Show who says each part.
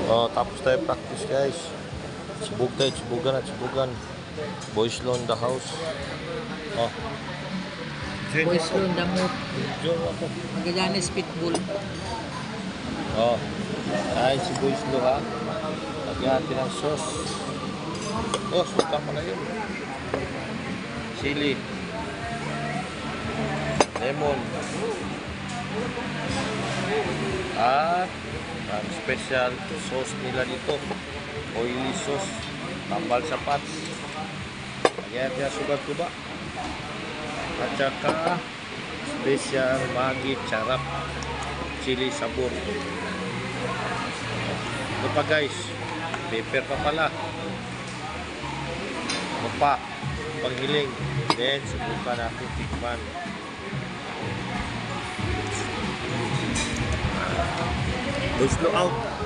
Speaker 1: Oh, tapos tayo practice guys. Sibug tayo, sibugan at sibugan. Boys Loan the house. Oh.
Speaker 2: Boys Loan Damot.
Speaker 1: Join ako.
Speaker 2: Magallanes Pitbull.
Speaker 1: Oh. Ay, si Boys Loan ha. Lagyan natin ng sauce. Oh, suka pala yun. Chili. Lemon. At ang special sauce nila dito. Oily sauce. Tambal sa pats. Lagyan natin ang sugat tuba. At saka special Maggi Charap chili sabor. Ito pa guys, pepper pa pala. Ito pa, panghiling. Then subukan natin tikman. Boys Loan out.